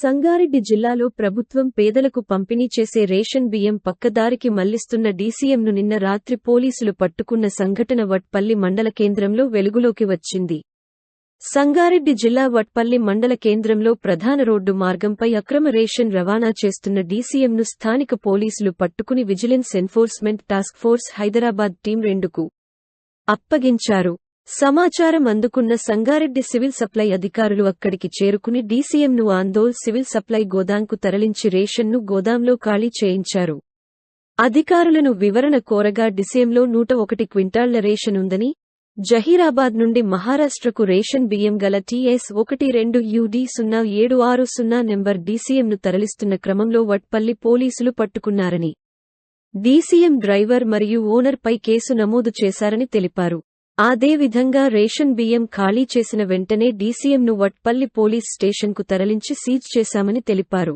సంగారెడ్డి జిల్లాలో ప్రభుత్వం పేదలకు పంపిణీ చేసే రేషన్ బియ్యం పక్కదారికి మళ్లిస్తున్న డీసీఎంను నిన్న రాత్రి పోలీసులు పట్టుకున్న సంఘటన వట్పల్లి మండల కేంద్రంలో వెలుగులోకి వచ్చింది. సంగారెడ్డి జిల్లా వట్పల్లి మండల కేంద్రంలో ప్రధాన రోడ్డు మార్గంపై అక్రమ రేషన్ రవాణా చేస్తున్న డీసీఎంను స్థానిక పోలీసులు పట్టుకుని vigilance enforcement task force Hyderabad team 2కు అప్పగించారు. సమాచారం అందుకున్న సంగారెడ్డి సివిల్ సప్లై అధికారులు అక్కడికి చేరుకుని డీసీఎంను ఆందోళ్ సివిల్ సప్లై గోదాంకు తరలించి రేషన్ను గోదాంలో ఖాళీ చేయించారు. అధికారులను వివరణ కోరగా డీసీఎంలో 101 క్వింటాళ్ల రేషన్ ఉందని, జహీరాబాద్ నుండి మహారాష్ట్రకు రేషన్ బియ్యం గల TS12UD0760 నెంబర్ డీసీఎంను తరలిస్తున్న క్రమంలో వట్పల్లి పోలీసులు పట్టుకున్నారని, డీసీఎం డ్రైవర్ మరియు ఓనర్పై కేసు నమోదు చేశారని తెలిపారు. అదేవిధంగా రేషన్ బియ్యం ఖాళీ చేసిన వెంటనే డీసీఎంను వట్పల్లి పోలీస్ స్టేషన్కు తరలించి సీజ్ చేశామని తెలిపారు.